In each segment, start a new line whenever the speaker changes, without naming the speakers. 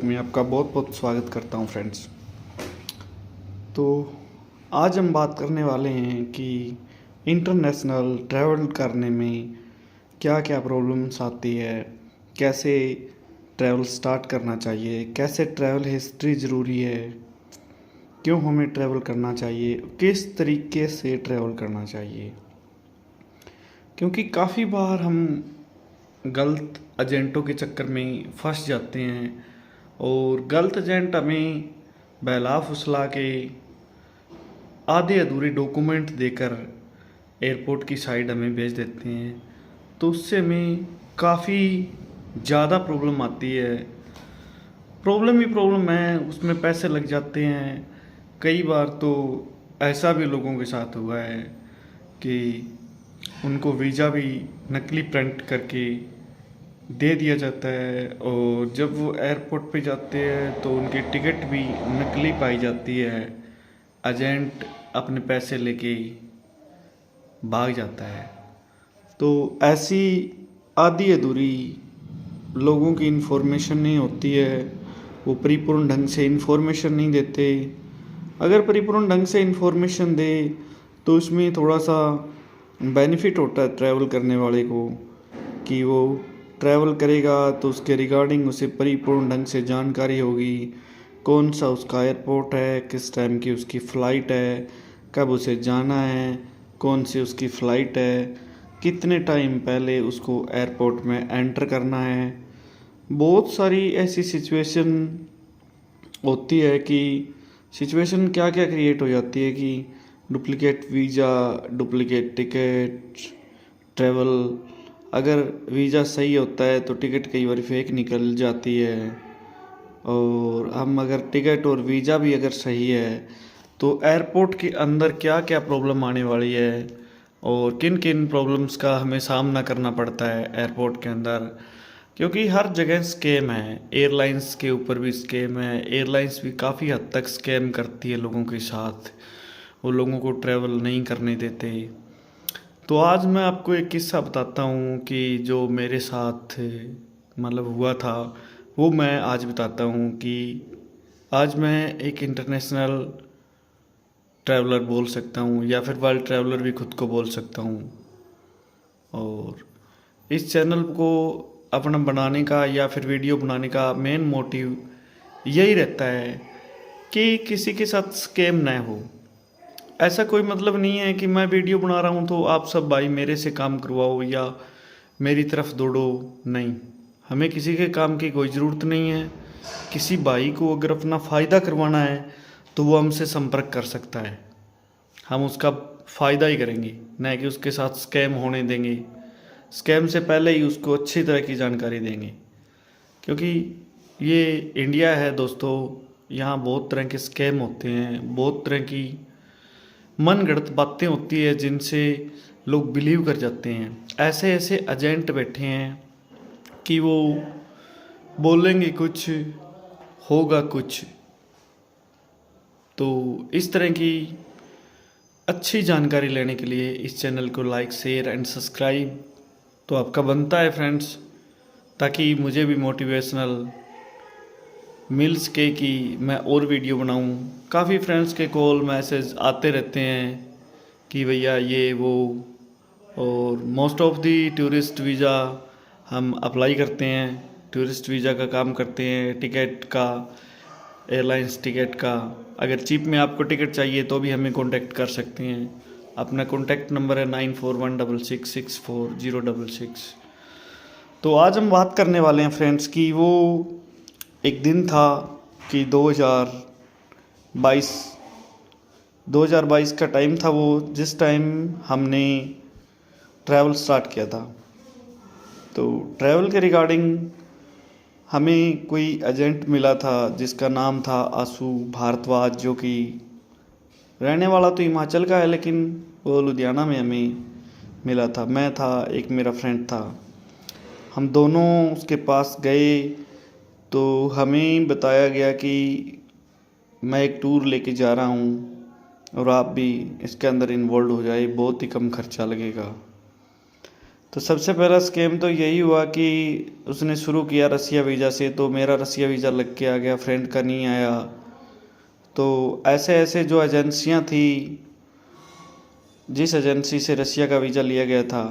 मैं आपका बहुत बहुत स्वागत करता हूँ फ्रेंड्स। तो आज हम बात करने वाले हैं कि इंटरनेशनल ट्रैवल करने में क्या क्या प्रॉब्लम्स आती है, कैसे ट्रैवल स्टार्ट करना चाहिए, कैसे ट्रैवल हिस्ट्री ज़रूरी है, क्यों हमें ट्रैवल करना चाहिए, किस तरीके से ट्रैवल करना चाहिए। क्योंकि काफ़ी बार हम गलत एजेंटों के चक्कर में फंस जाते हैं और गलत एजेंट हमें बहला फुसला के आधे अधूरे डॉक्यूमेंट देकर एयरपोर्ट की साइड हमें भेज देते हैं। तो उससे हमें काफ़ी ज़्यादा प्रॉब्लम आती है। प्रॉब्लम ही प्रॉब्लम है, उसमें पैसे लग जाते हैं। कई बार तो ऐसा भी लोगों के साथ हुआ है कि उनको वीज़ा भी नकली प्रिंट करके दे दिया जाता है और जब वो एयरपोर्ट पे जाते हैं तो उनकी टिकट भी नकली पाई जाती है। एजेंट अपने पैसे लेके भाग जाता है। तो ऐसी आधी अधूरी लोगों की इन्फॉर्मेशन नहीं होती है, वो परिपूर्ण ढंग से इन्फॉर्मेशन नहीं देते। अगर परिपूर्ण ढंग से इन्फॉर्मेशन दे तो उसमें थोड़ा सा बेनिफिट होता है ट्रैवल करने वाले को, कि वो ट्रैवल करेगा तो उसके रिगार्डिंग उसे परिपूर्ण ढंग से जानकारी होगी। कौन सा उसका एयरपोर्ट है, किस टाइम की उसकी फ़्लाइट है, कब उसे जाना है, कौन सी उसकी फ़्लाइट है, कितने टाइम पहले उसको एयरपोर्ट में एंटर करना है। बहुत सारी ऐसी सिचुएशन होती है कि सिचुएशन क्या क्या क्रिएट हो जाती है कि duplicate visa, duplicate ticket, travel. अगर वीज़ा सही होता है तो टिकट कई बार फेक निकल जाती है, और हम अगर टिकट और वीज़ा भी अगर सही है तो एयरपोर्ट के अंदर क्या क्या प्रॉब्लम आने वाली है और किन किन प्रॉब्लम्स का हमें सामना करना पड़ता है एयरपोर्ट के अंदर। क्योंकि हर जगह स्कैम है, एयरलाइंस के ऊपर भी स्कैम है। एयरलाइंस भी काफ़ी हद तक स्कैम करती है लोगों के साथ, वो लोगों को ट्रैवल नहीं करने देते। तो आज मैं आपको एक किस्सा बताता हूँ कि जो मेरे साथ मतलब हुआ था, वो मैं आज बताता हूँ कि आज मैं एक इंटरनेशनल ट्रैवलर बोल सकता हूँ या फिर वर्ल्ड ट्रैवलर भी खुद को बोल सकता हूँ। और इस चैनल को अपना बनाने का या फिर वीडियो बनाने का मेन मोटिव यही रहता है कि किसी के साथ स्कैम ना हो। ऐसा कोई मतलब नहीं है कि मैं वीडियो बना रहा हूँ तो आप सब भाई मेरे से काम करवाओ या मेरी तरफ दौड़ो। नहीं, हमें किसी के काम की कोई ज़रूरत नहीं है। किसी भाई को अगर अपना फ़ायदा करवाना है तो वो हमसे संपर्क कर सकता है, हम उसका फ़ायदा ही करेंगे, न कि उसके साथ स्कैम होने देंगे। स्कैम से पहले ही उसको अच्छी तरह की जानकारी देंगे, क्योंकि ये इंडिया है दोस्तों। यहाँ बहुत तरह के स्कैम होते हैं, बहुत तरह की मनगढ़ंत बातें होती है जिनसे लोग बिलीव कर जाते हैं। ऐसे ऐसे एजेंट बैठे हैं कि वो बोलेंगे कुछ, होगा कुछ। तो इस तरह की अच्छी जानकारी लेने के लिए इस चैनल को लाइक, शेयर एंड सब्सक्राइब तो आपका बनता है फ्रेंड्स, ताकि मुझे भी मोटिवेशनल मिल सके कि मैं और वीडियो बनाऊं। काफ़ी फ्रेंड्स के कॉल मैसेज आते रहते हैं कि भैया ये वो, और most of the tourist visa हम अप्लाई करते हैं, टूरिस्ट वीज़ा का काम करते हैं, टिकट का, एयरलाइंस टिकट का। अगर चीप में आपको टिकट चाहिए तो भी हमें कांटेक्ट कर सकते हैं। अपना कॉन्टैक्ट नंबर है 9416664066। तो आज हम बात करने वाले हैं फ्रेंड्स कि वो एक दिन था कि 2022 का टाइम था, वो जिस टाइम हमने ट्रैवल स्टार्ट किया था। तो ट्रैवल के रिगार्डिंग हमें कोई एजेंट मिला था जिसका नाम था आशु भारद्वाज, जो कि रहने वाला तो हिमाचल का है लेकिन वो लुधियाना में हमें मिला था। मैं था, एक मेरा फ्रेंड था, हम दोनों उसके पास गए। तो हमें बताया गया कि मैं एक टूर लेके जा रहा हूँ और आप भी इसके अंदर इन्वॉल्व हो जाए, बहुत ही कम खर्चा लगेगा। तो सबसे पहला स्कैम तो यही हुआ कि उसने शुरू किया रसिया वीज़ा से, तो मेरा रसिया वीज़ा लग के आ गया, फ्रेंड का नहीं आया। तो ऐसे ऐसे जो एजेंसियां थी, जिस एजेंसी से रसिया का वीज़ा लिया गया था,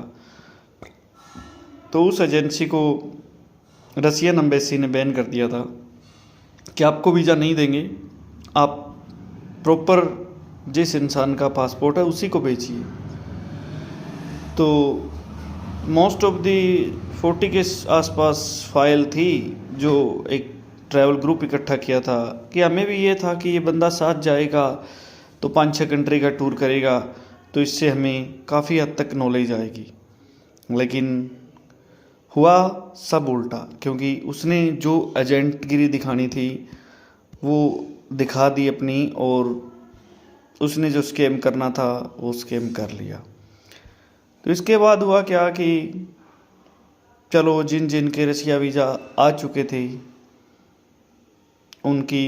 तो उस एजेंसी को रसियन एम्बेसी ने बैन कर दिया था कि आपको वीज़ा नहीं देंगे, आप प्रॉपर जिस इंसान का पासपोर्ट है उसी को भेजिए। तो मोस्ट ऑफ दी 40 के आसपास फाइल थी जो एक ट्रैवल ग्रुप इकट्ठा किया था कि हमें भी ये था कि ये बंदा साथ जाएगा तो 5-6 कंट्री का टूर करेगा, तो इससे हमें काफ़ी हद तक नॉलेज आएगी। लेकिन हुआ सब उल्टा, क्योंकि उसने जो एजेंटगिरी दिखानी थी वो दिखा दी अपनी, और उसने जो स्कैम करना था वो स्कैम कर लिया। तो इसके बाद हुआ क्या कि चलो जिन जिन के रसिया वीज़ा आ चुके थे उनकी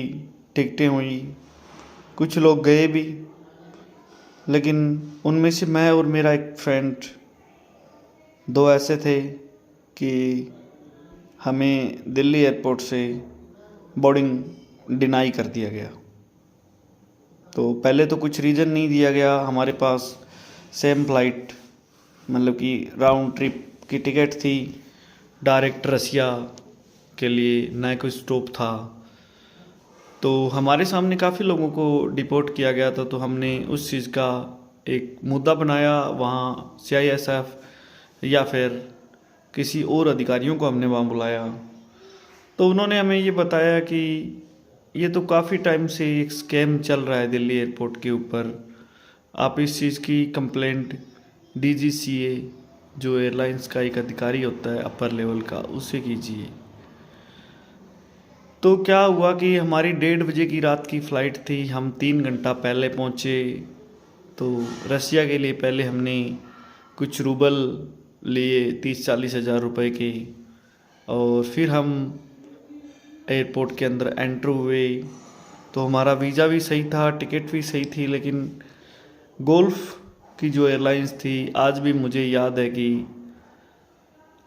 टिकटें हुई, कुछ लोग गए भी, लेकिन उनमें से मैं और मेरा एक फ्रेंड दो ऐसे थे कि हमें दिल्ली एयरपोर्ट से बोर्डिंग डिनाई कर दिया गया। तो पहले तो कुछ रीज़न नहीं दिया गया, हमारे पास सेम फ्लाइट मतलब कि राउंड ट्रिप की टिकट थी, डायरेक्ट रसिया के लिए, ना कोई स्टॉप था। तो हमारे सामने काफ़ी लोगों को डिपोर्ट किया गया था, तो हमने उस चीज़ का एक मुद्दा बनाया, वहाँ CISF या फिर किसी और अधिकारियों को हमने वहाँ बुलाया। तो उन्होंने हमें ये बताया कि ये तो काफ़ी टाइम से एक स्कैम चल रहा है दिल्ली एयरपोर्ट के ऊपर, आप इस चीज़ की कंप्लेंट DGCA जो एयरलाइंस का एक अधिकारी होता है अपर लेवल का, उससे कीजिए। तो क्या हुआ कि हमारी 1:30 बजे की रात की फ़्लाइट थी, हम 3 घंटा पहले पहुँचे। तो रसिया के लिए पहले हमने कुछ रूबल लिए 30-40 हज़ार रुपए के, और फिर हम एयरपोर्ट के अंदर एंटर हुए। तो हमारा वीज़ा भी सही था, टिकट भी सही थी, लेकिन गोल्फ की जो एयरलाइंस थी, आज भी मुझे याद है कि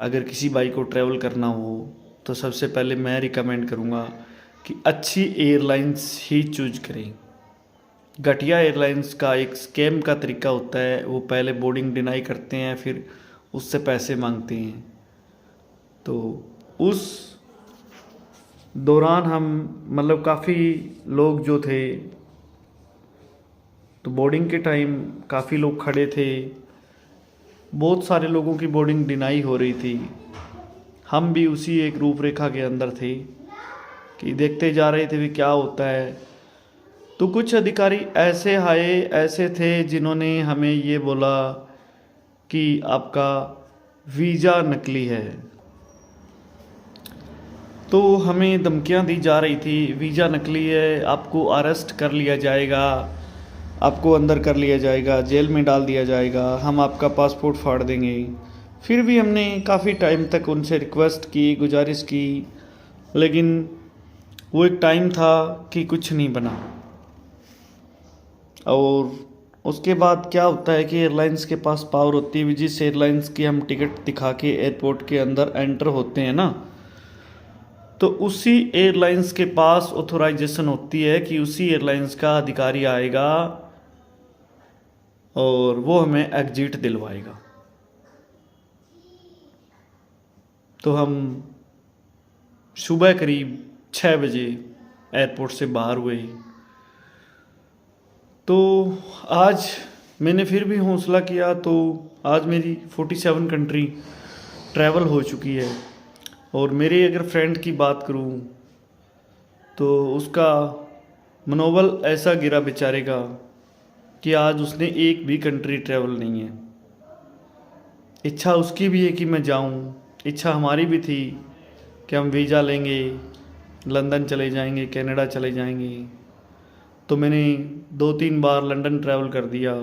अगर किसी भाई को ट्रैवल करना हो तो सबसे पहले मैं रिकमेंड करूँगा कि अच्छी एयरलाइंस ही चूज करें। घटिया एयरलाइंस का एक स्कैम का तरीका होता है, वो पहले बोर्डिंग डिनाई करते हैं, फिर उससे पैसे मांगते हैं। तो उस दौरान हम मतलब काफ़ी लोग जो थे, तो बोर्डिंग के टाइम काफ़ी लोग खड़े थे, बहुत सारे लोगों की बोर्डिंग डिनाई हो रही थी। हम भी उसी एक रूपरेखा के अंदर थे कि देखते जा रहे थे भी क्या होता है। तो कुछ अधिकारी ऐसे थे जिन्होंने हमें ये बोला कि आपका वीज़ा नकली है। तो हमें धमकियां दी जा रही थी, वीज़ा नकली है, आपको अरेस्ट कर लिया जाएगा, आपको अंदर कर लिया जाएगा, जेल में डाल दिया जाएगा, हम आपका पासपोर्ट फाड़ देंगे। फिर भी हमने काफ़ी टाइम तक उनसे रिक्वेस्ट की, गुजारिश की, लेकिन वो एक टाइम था कि कुछ नहीं बना। और उसके बाद क्या होता है कि एयरलाइंस के पास पावर होती है, जिस एयरलाइंस की हम टिकट दिखा के एयरपोर्ट के अंदर एंटर होते हैं ना, तो उसी एयरलाइंस के पास ऑथोराइजेशन होती है कि उसी एयरलाइंस का अधिकारी आएगा और वो हमें एग्जिट दिलवाएगा। तो हम सुबह करीब 6 बजे एयरपोर्ट से बाहर हुए। तो आज मैंने फिर भी हौसला किया, तो आज मेरी 47 कंट्री ट्रैवल हो चुकी है। और मेरे अगर फ्रेंड की बात करूं तो उसका मनोबल ऐसा गिरा बेचारे का कि आज उसने एक भी कंट्री ट्रैवल नहीं है। इच्छा उसकी भी है कि मैं जाऊं, इच्छा हमारी भी थी कि हम वीज़ा लेंगे, लंदन चले जाएंगे, कनाडा चले जाएंगे। तो मैंने 2-3 बार लंदन ट्रैवल कर दिया,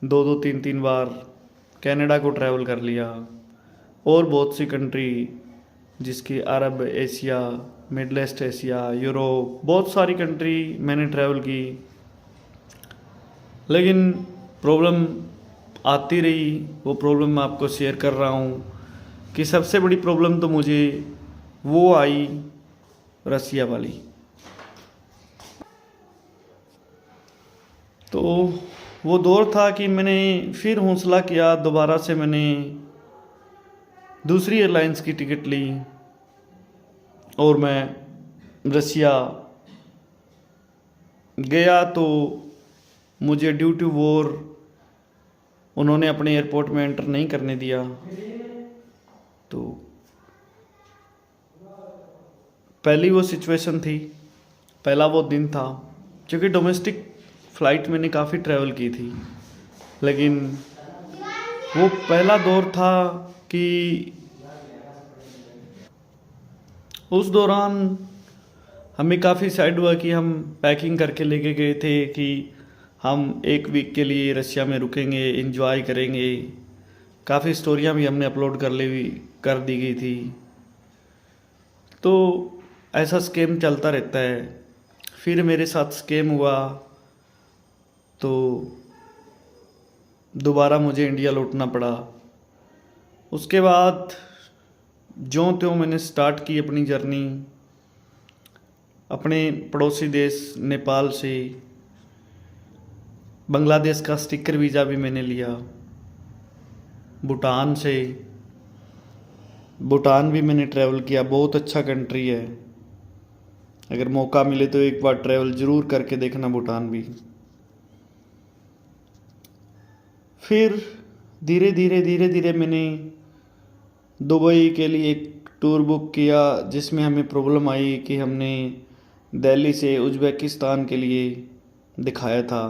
2-3 बार कनाडा को ट्रैवल कर लिया, और बहुत सी कंट्री जिसकी Arab Asia, Middle East Asia, Europe, बहुत सारी कंट्री मैंने ट्रैवल की। लेकिन प्रॉब्लम आती रही, वो प्रॉब्लम मैं आपको शेयर कर रहा हूँ कि सबसे बड़ी प्रॉब्लम तो मुझे वो आई रसिया वाली। तो वो दौर था कि मैंने फिर हौसला किया, दोबारा से मैंने दूसरी एयरलाइंस की टिकट ली और मैं रसिया गया। तो मुझे ड्यू टू वॉर उन्होंने अपने एयरपोर्ट में एंटर नहीं करने दिया। तो पहली वो सिचुएशन थी, पहला वो दिन था, क्योंकि डोमेस्टिक फ़्लाइट मैंने काफ़ी ट्रैवल की थी, लेकिन वो पहला दौर था कि उस दौरान हमें काफ़ी सैड हुआ कि हम पैकिंग करके लेके गए थे कि हम 1 वीक के लिए रशिया में रुकेंगे, एंजॉय करेंगे। काफ़ी स्टोरियाँ भी हमने अपलोड कर दी गई थी। तो ऐसा स्कैम चलता रहता है। फिर मेरे साथ स्कैम हुआ, तो दोबारा मुझे इंडिया लौटना पड़ा। उसके बाद ज्यों त्यों मैंने स्टार्ट की अपनी जर्नी अपने पड़ोसी देश नेपाल से। बांग्लादेश का स्टिकर वीज़ा भी मैंने लिया। भूटान से, भूटान भी मैंने ट्रैवल किया, बहुत अच्छा कंट्री है। अगर मौका मिले तो एक बार ट्रैवल ज़रूर करके देखना भूटान भी। फिर धीरे धीरे मैंने दुबई के लिए एक टूर बुक किया, जिसमें हमें प्रॉब्लम आई कि हमने दिल्ली से उज़्बेकिस्तान के लिए दिखाया था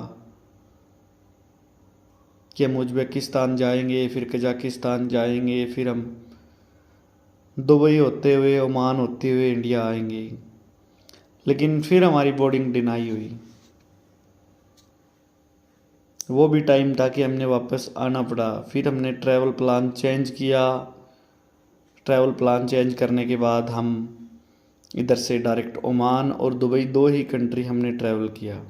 कि हम उज़्बेकिस्तान जाएंगे, फिर कजाकिस्तान जाएंगे, फिर हम दुबई होते हुए, ओमान होते हुए इंडिया आएंगे। लेकिन फिर हमारी बोर्डिंग डिनाई हुई। वो भी टाइम था कि हमने वापस आना पड़ा। फिर हमने ट्रैवल प्लान चेंज किया। ट्रैवल प्लान चेंज करने के बाद हम इधर से डायरेक्ट ओमान और दुबई, 2 ही कंट्री हमने ट्रैवल किया।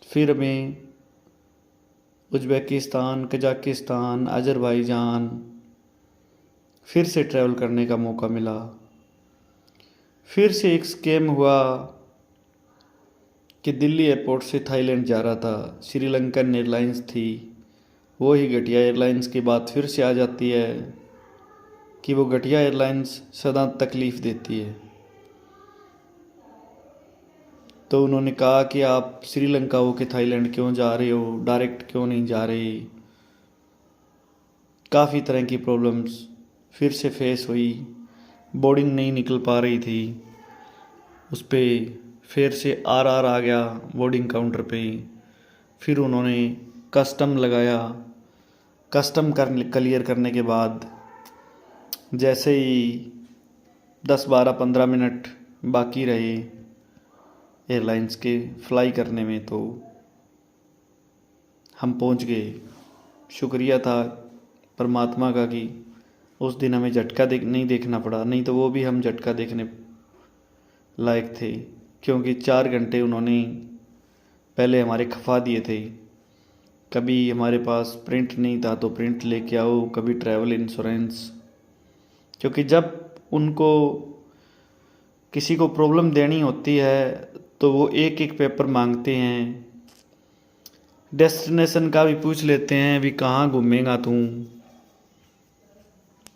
फिर हमें उज़्बेकिस्तान, कजाकिस्तान, अज़रबैजान फिर से ट्रैवल करने का मौका मिला। फिर से एक स्कैम हुआ कि दिल्ली एयरपोर्ट से थाईलैंड जा रहा था, श्रीलंकन एयरलाइंस थी। वो ही घटिया एयरलाइंस की बात फिर से आ जाती है कि वो घटिया एयरलाइंस सदा तकलीफ़ देती है। तो उन्होंने कहा कि आप श्रीलंका हो के थाईलैंड क्यों जा रहे हो, डायरेक्ट क्यों नहीं जा रहे। काफ़ी तरह की प्रॉब्लम्स फिर से फेस हुई। बोर्डिंग नहीं निकल पा रही थी। उस पर फिर से आरआर आ गया बोर्डिंग काउंटर पे। फिर उन्होंने कस्टम लगाया। कस्टम क्लियर करने के बाद जैसे ही 10-12-15 मिनट बाकी रहे एयरलाइंस के फ्लाई करने में, तो हम पहुंच गए। शुक्रिया था परमात्मा का कि उस दिन हमें झटका नहीं देखना पड़ा, नहीं तो वो भी हम झटका देखने लायक थे, क्योंकि 4 घंटे उन्होंने पहले हमारे खफा दिए थे। कभी हमारे पास प्रिंट नहीं था तो प्रिंट लेके आओ, कभी ट्रैवल इंश्योरेंस, क्योंकि जब उनको किसी को प्रॉब्लम देनी होती है तो वो एक एक पेपर मांगते हैं। डेस्टिनेशन का भी पूछ लेते हैं, भी कहाँ घूमेगा तू,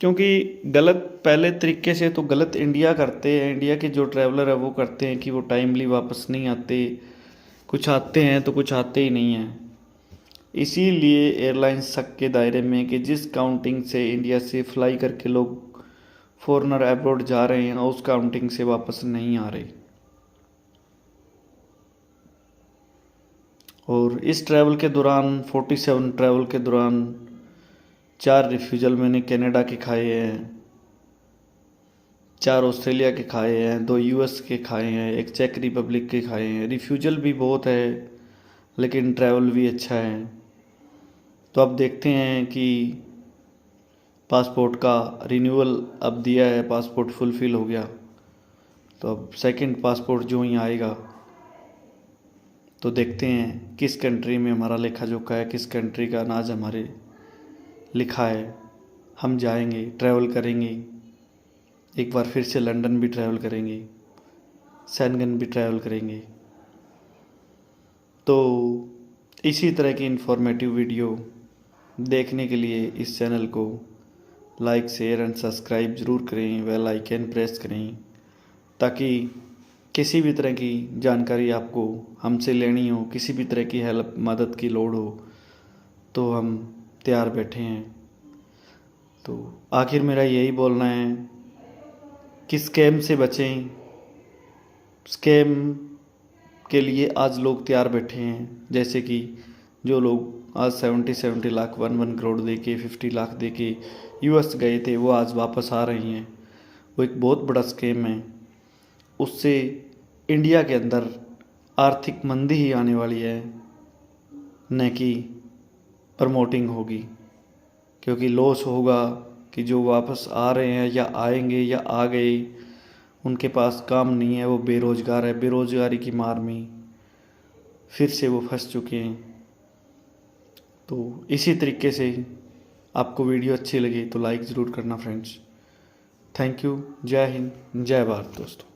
क्योंकि गलत पहले तरीके से तो गलत इंडिया करते हैं। इंडिया के जो ट्रैवलर है वो करते हैं कि वो टाइमली वापस नहीं आते, कुछ आते हैं तो कुछ आते ही नहीं हैं। इसीलिए एयरलाइंस शक के दायरे में कि जिस काउंटिंग से इंडिया से फ्लाई करके लोग फॉरेनर अब्रॉड जा रहे हैं उस काउंटिंग से वापस नहीं आ रहे। और इस ट्रैवल के दौरान 47 ट्रैवल के दौरान 4 रिफ्यूजल मैंने कनाडा के खाए हैं, 4 ऑस्ट्रेलिया के खाए हैं, 2 यूएस के खाए हैं, 1 चेक रिपब्लिक के खाए हैं। रिफ्यूजल भी बहुत है लेकिन ट्रैवल भी अच्छा है। तो अब देखते हैं कि पासपोर्ट का रिन्यूअल अब दिया है, पासपोर्ट फुलफ़िल हो गया, तो अब सेकंड पासपोर्ट जो ही आएगा तो देखते हैं किस कंट्री में हमारा लेखा जोखा है, किस कंट्री का अनाज हमारे लिखा है। हम जाएंगे, ट्रैवल करेंगे, एक बार फिर से लंदन भी ट्रैवल करेंगे, शेंगन भी ट्रैवल करेंगे। तो इसी तरह की इन्फॉर्मेटिव वीडियो देखने के लिए इस चैनल को लाइक, शेयर एंड सब्सक्राइब ज़रूर करें, बेल आइकन प्रेस करें, ताकि किसी भी तरह की जानकारी आपको हमसे लेनी हो, किसी भी तरह की हेल्प, मदद की लोड़ हो, तो हम तैयार बैठे हैं। तो आखिर मेरा यही बोलना है कि स्कैम से बचें। स्कैम के लिए आज लोग तैयार बैठे हैं, जैसे कि जो लोग आज 70 लाख 1 करोड़ दे के 50 लाख दे के यूएस गए थे, वो आज वापस आ रहे हैं। वो एक बहुत बड़ा स्कैम है। उससे इंडिया के अंदर आर्थिक मंदी ही आने वाली है, न कि प्रमोटिंग होगी। क्योंकि लॉस होगा कि जो वापस आ रहे हैं या आएंगे या आ गए, उनके पास काम नहीं है, वो बेरोज़गार है, बेरोज़गारी की मार में फिर से वो फंस चुके हैं। तो इसी तरीके से आपको वीडियो अच्छी लगी तो लाइक ज़रूर करना फ्रेंड्स। Thank you. जय हिंद, जय भारत दोस्तों।